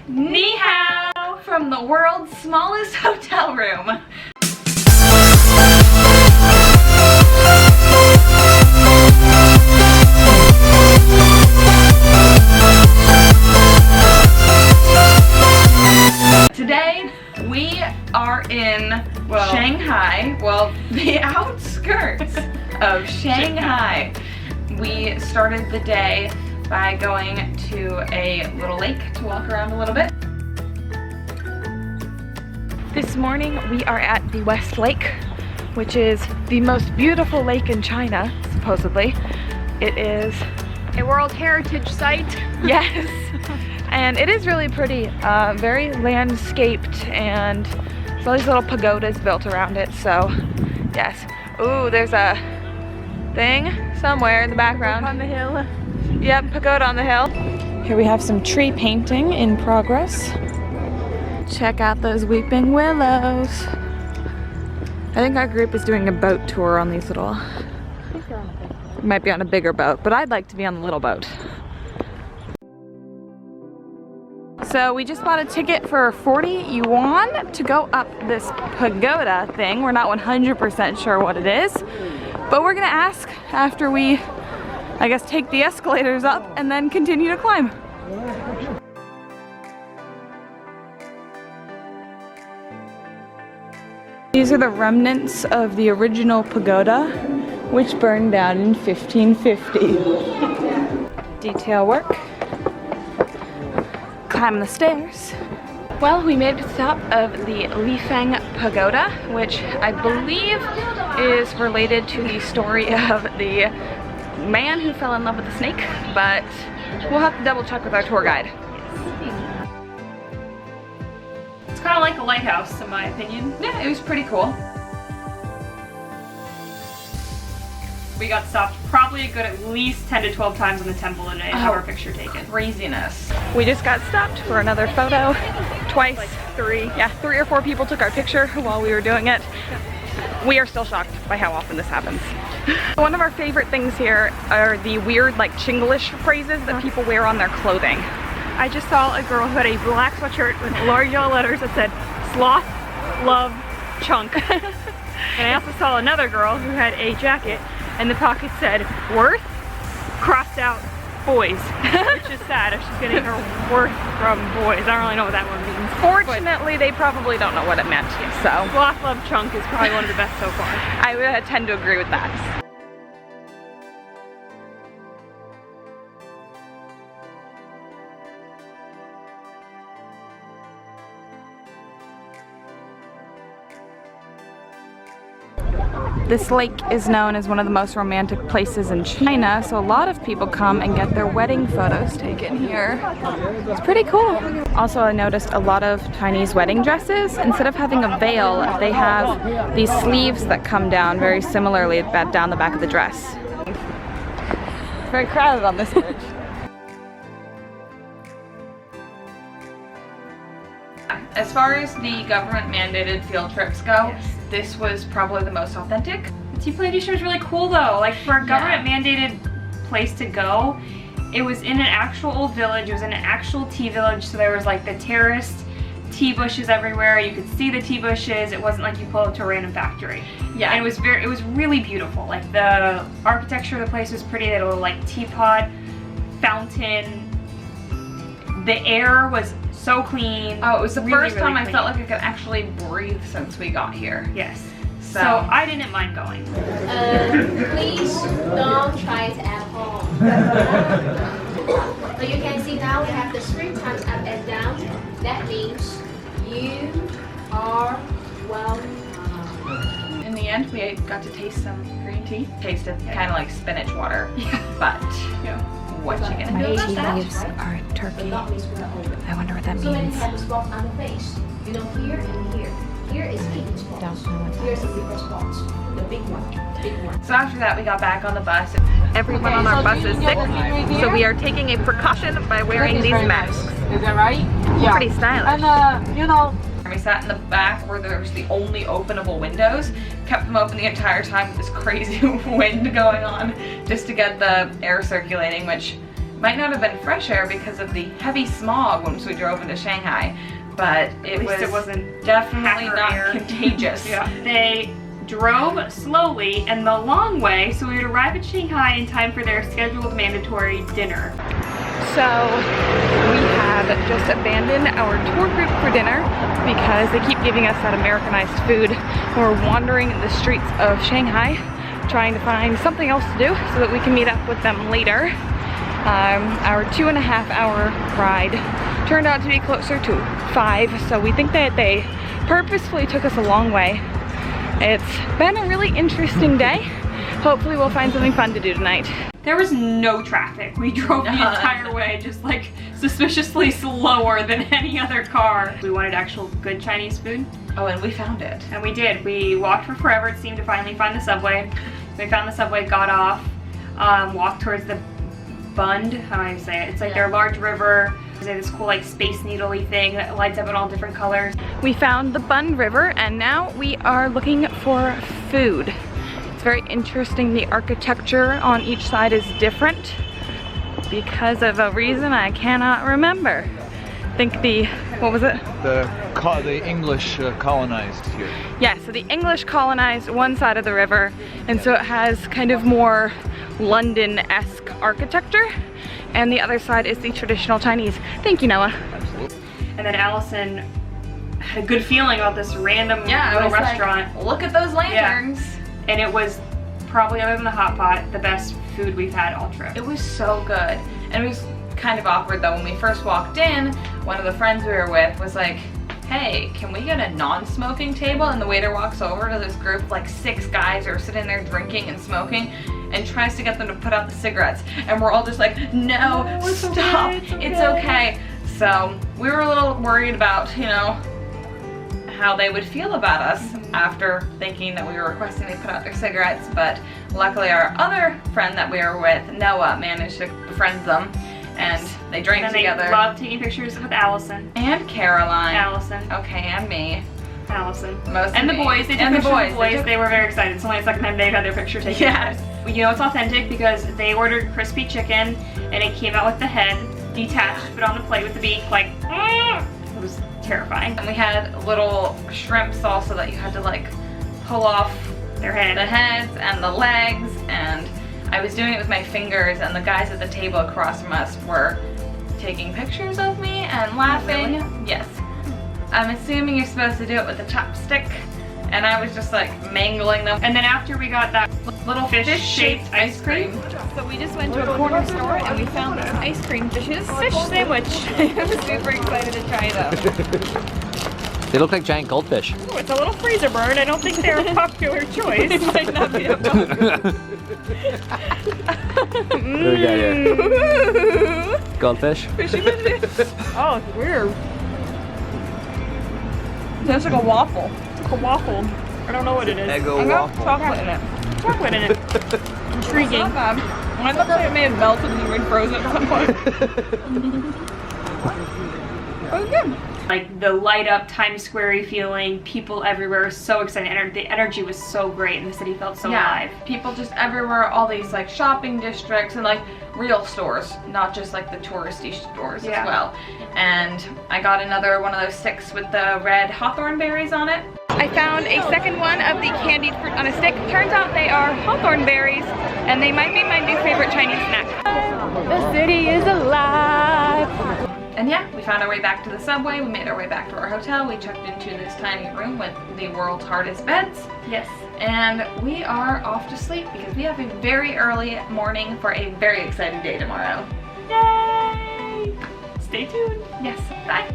Ni hao from the world's smallest hotel room. Today we are in Shanghai, well, the outskirts of Shanghai. We started the day by going to a little lake to walk around a little bit. This morning we are at the West Lake, which is the most beautiful lake in China, supposedly. It is a World Heritage Site. Yes, and it is really pretty, very landscaped, and there's all these little pagodas built around it, so yes. Ooh, there's a thing somewhere in the background. On the hill. Yep, pagoda on the hill. Here we have some tree painting in progress. Check out those weeping willows. I think our group is doing a boat tour on these little... We might be on a bigger boat, but I'd like to be on the little boat. So we just bought a ticket for 40 yuan to go up this pagoda thing. We're not 100% sure what it is, but we're gonna ask after we, I guess, take the escalators up and then continue to climb. These are the remnants of the original pagoda, which burned down in 1550. Detail work. Climbing the stairs. Well, we made it to the top of the Lifeng Pagoda, which I believe is related to the story of the man who fell in love with the snake, but we'll have to double check with our tour guide. It's kind of like a lighthouse, in my opinion. Yeah, it was pretty cool. We got stopped probably a good at least 10 to 12 times in the temple today to have our picture taken. Craziness. We just got stopped for another photo. Twice. Like three. Yeah, 3 or 4 people took our picture while we were doing it. We are still shocked by how often this happens. One of our favorite things here are the weird, like, Chinglish phrases that people wear on their clothing. I just saw a girl who had a black sweatshirt with large yellow letters that said sloth, love, chunk. And I also saw another girl who had a jacket and the pocket said worth, crossed out, boys. Which is sad if she's getting her worth from boys. I don't really know what that one means. Fortunately, they probably don't know what it meant, so. Sloth, love, chunk is probably one of the best so far. I would tend to agree with that. This lake is known as one of the most romantic places in China, so a lot of people come and get their wedding photos taken here. It's pretty cool. Also, I noticed a lot of Chinese wedding dresses, instead of having a veil, they have these sleeves that come down very similarly down the back of the dress. It's very crowded on this bridge. As far as the government-mandated field trips go, this was probably the most authentic. The tea plantation was really cool though. Like, for a government-mandated place to go, it was in an actual old village. It was in an actual tea village, so there was like the terraced tea bushes everywhere. You could see the tea bushes. It wasn't like you pulled up to a random factory. Yeah, and it was really beautiful. Like, the architecture of the place was pretty. They had a little like teapot, fountain. The air was so clean. Oh, it was the first time I clean. felt like I could actually breathe since we got here. Yes. So I didn't mind going. Please don't try it at home. But you can see now we have the 3 times up and down. That means you are welcome. In the end, we got to taste some green tea. Tasted kind of like spinach water, but what you gonna do about that? Leaves are in Turkey. I wonder what that means. So many types of spots on the face. You know, here and here. Here is picking spots. Here's a bigger spot. The big one. So after that, we got back on the bus. Everyone on our bus is sick, so we are taking a precaution by wearing these masks. Is that right? Yeah. Pretty stylish. And you know, We sat in the back where there was the only openable windows, kept them open the entire time with this crazy wind going on just to get the air circulating, which Might not have been fresh air because of the heavy smog once we drove into Shanghai, but it wasn't definitely hacker not air. contagious. Yeah. They drove slowly and the long way so we would arrive at Shanghai in time for their scheduled mandatory dinner. So we have just abandoned our tour group for dinner because they keep giving us that Americanized food. We're wandering the streets of Shanghai trying to find something else to do so that we can meet up with them later. Our 2.5-hour ride turned out to be closer to 5, so we think that they purposefully took us a long way. It's been a really interesting day. Hopefully we'll find something fun to do tonight. There was no traffic. We drove the entire way just like suspiciously slower than any other car. We wanted actual good Chinese food. Oh, and we found it. And we did. We walked for forever. It seemed to finally find the subway. We found the subway, got off, walked towards the Bund. How do I say it? It's like their large river. There's this cool like space needle-y thing that lights up in all different colors. We found the Bund River and now we are looking for food. It's very interesting. The architecture on each side is different because of a reason I cannot remember. I think what was it? The English colonized here. Yeah, so the English colonized one side of the river, and so it has kind of more London-esque architecture, and the other side is the traditional Chinese. Thank you, Noah. Absolutely. And then Allison had a good feeling about this random little restaurant. Like, look at those lanterns. Yeah. And it was probably, other than the hot pot, the best food we've had all trip. It was so good. And it was kind of awkward though. When we first walked in, one of the friends we were with was like, hey, can we get a non-smoking table? And the waiter walks over to this group, like 6 guys who are sitting there drinking and smoking, and tries to get them to put out the cigarettes. And we're all just like, no, stop, it's okay. So we were a little worried about, you know, how they would feel about us after thinking that we were requesting they put out their cigarettes, but luckily our other friend that we were with, Noah, managed to befriend them, and they drank together. They loved taking pictures with Allison. And Caroline. Allison. Okay, and me. Allison. Most and of the me. boys. They took And the pictures boys. with the boys. They were very excited. It's only the second time they've had their picture taken. Yes. You know it's authentic because they ordered crispy chicken and it came out with the head detached, put on the plate with the beak, like, it was terrifying. And we had little shrimp salsa that you had to like pull off Their head. the heads and the legs, and I was doing it with my fingers, and the guys at the table across from us were taking pictures of me and laughing. Really? Yes. I'm assuming you're supposed to do it with a chopstick, and I was just like mangling them. And then after we got that little fish-shaped ice cream. So we just went to a corner store and we found these ice cream dishes. Fish sandwich. I'm super excited to try them. They look like giant goldfish. Oh, it's a little freezer burn. I don't think they're a popular choice. It might not be a popular. Goldfish? Oh, it's weird. Tastes like a waffle. It's like a waffle. I don't know what it is. Eggo I got waffle. chocolate in it. Chocolate in it. Intriguing. Not bad. I thought that it may have melted and you would froze it at some point. It was good. Like the light up Times Square feeling, people everywhere, so excited. The energy was so great and the city felt so alive. People just everywhere, all these like shopping districts and like real stores, not just like the touristy stores as well. And I got another one of those sticks with the red hawthorn berries on it. I found a second one of the candied fruit on a stick. Turns out they are hawthorn berries, and they might be my new favorite Chinese snack. The city is alive. And yeah, we found our way back to the subway. We made our way back to our hotel. We checked into this tiny room with the world's hardest beds. Yes. And we are off to sleep because we have a very early morning for a very exciting day tomorrow. Yay! Stay tuned. Yes, bye.